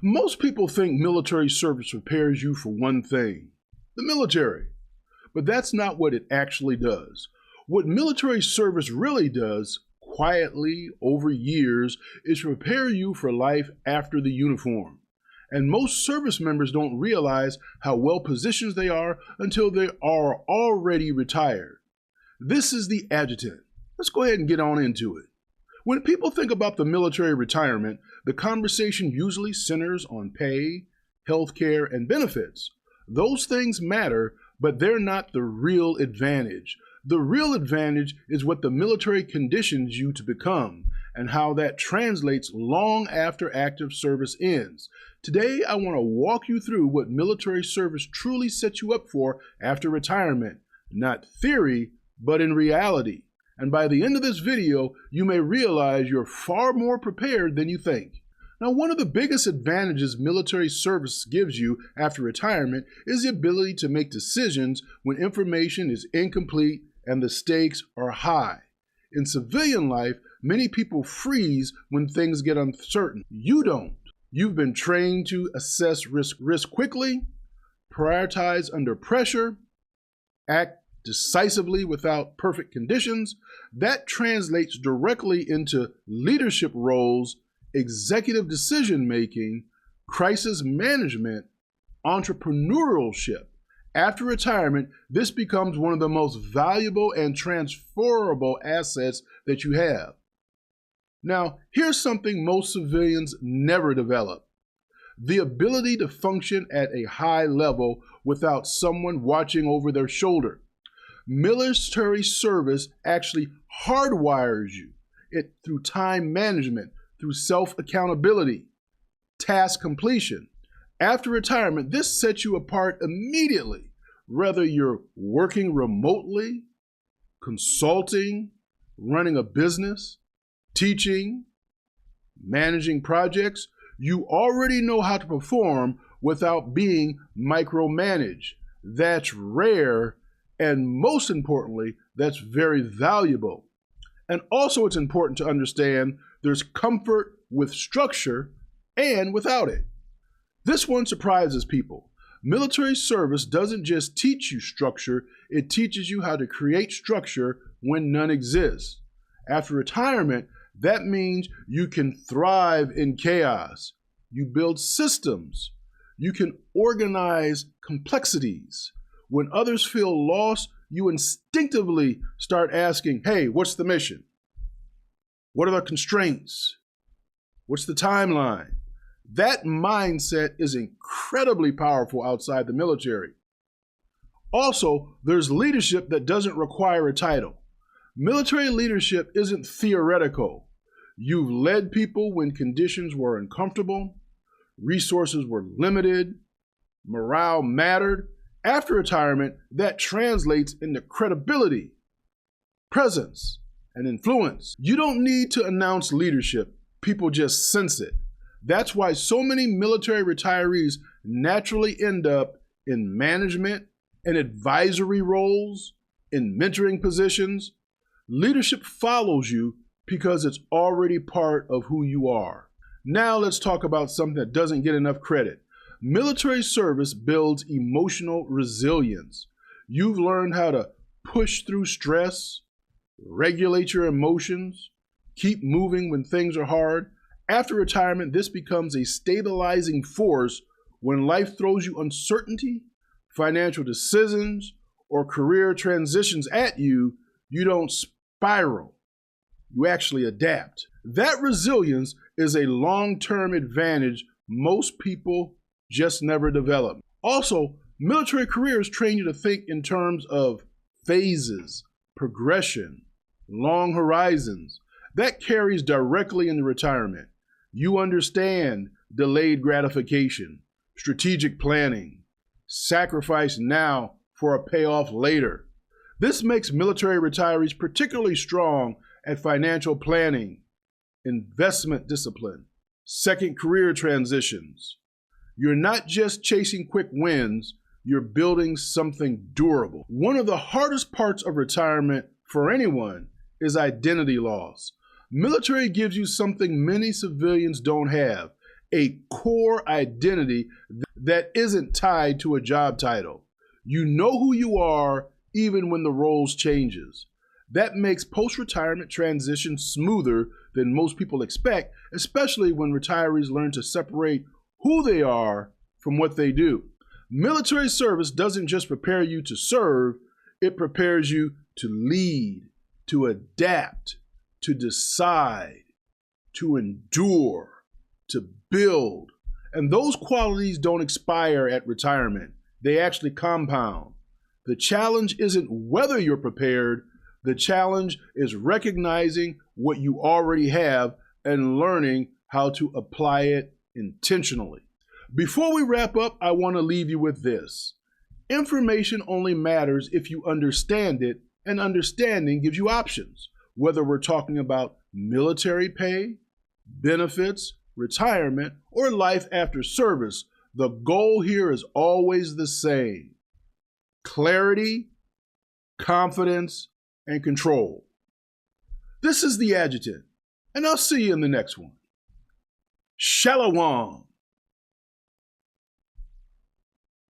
Most people think military service prepares you for one thing, the military. But that's not what it actually does. What military service really does, quietly over years, is prepare you for life after the uniform. And most service members don't realize how well positioned they are until they are already retired. This is the Adjutant. Let's go ahead and get on into it. When people think about the military retirement, the conversation usually centers on pay, healthcare, and benefits. Those things matter, but they're not the real advantage. The real advantage is what the military conditions you to become and how that translates long after active service ends. Today, I want to walk you through what military service truly sets you up for after retirement. Not theory, but in reality. And by the end of this video, you may realize you're far more prepared than you think. Now, one of the biggest advantages military service gives you after retirement is the ability to make decisions when information is incomplete and the stakes are high. In civilian life, many people freeze when things get uncertain. You don't. You've been trained to assess risk quickly, prioritize under pressure, act decisively without perfect conditions. That translates directly into leadership roles, executive decision-making, crisis management, entrepreneurship. After retirement, this becomes one of the most valuable and transferable assets that you have. Now, here's something most civilians never develop: the ability to function at a high level without someone watching over their shoulder. Military service actually hardwires you through time management, through self-accountability, task completion. After retirement, this sets you apart immediately. Whether you're working remotely, consulting, running a business, teaching, managing projects, you already know how to perform without being micromanaged. That's rare, and most importantly, that's very valuable. And also, it's important to understand there's comfort with structure and without it. This one surprises people. Military service doesn't just teach you structure, it teaches you how to create structure when none exists. After retirement, that means you can thrive in chaos. You build systems. You can organize complexities. When others feel lost, you instinctively start asking, hey, what's the mission? What are the constraints? What's the timeline? That mindset is incredibly powerful outside the military. Also, there's leadership that doesn't require a title. Military leadership isn't theoretical. You've led people when conditions were uncomfortable, resources were limited, morale mattered. After retirement, that translates into credibility, presence, and influence. You don't need to announce leadership. People just sense it. That's why so many military retirees naturally end up in management and advisory roles, in mentoring positions. Leadership follows you because it's already part of who you are. Now let's talk about something that doesn't get enough credit. Military service builds emotional resilience. You've learned how to push through stress, regulate your emotions, keep moving when things are hard. After retirement, this becomes a stabilizing force when life throws you uncertainty, financial decisions, or career transitions at you. You don't spiral. You actually adapt. That resilience is a long-term advantage most people just never develop. Also, military careers train you to think in terms of phases, progression, long horizons. That carries directly into retirement. You understand delayed gratification, strategic planning, sacrifice now for a payoff later. This makes military retirees particularly strong at financial planning, investment discipline, second career transitions. You're not just chasing quick wins, you're building something durable. One of the hardest parts of retirement for anyone is identity loss. Military gives you something many civilians don't have: a core identity that isn't tied to a job title. You know who you are even when the roles changes. That makes post-retirement transition smoother than most people expect, especially when retirees learn to separate who they are from what they do. Military service doesn't just prepare you to serve, it prepares you to lead, to adapt, to decide, to endure, to build. And those qualities don't expire at retirement. They actually compound. The challenge isn't whether you're prepared. The challenge is recognizing what you already have and learning how to apply it intentionally. Before we wrap up, I want to leave you with this. Information only matters if you understand it, and understanding gives you options. Whether we're talking about military pay, benefits, retirement, or life after service, the goal here is always the same: clarity, confidence, and control. This is the Adjutant, and I'll see you in the next one. Shalom.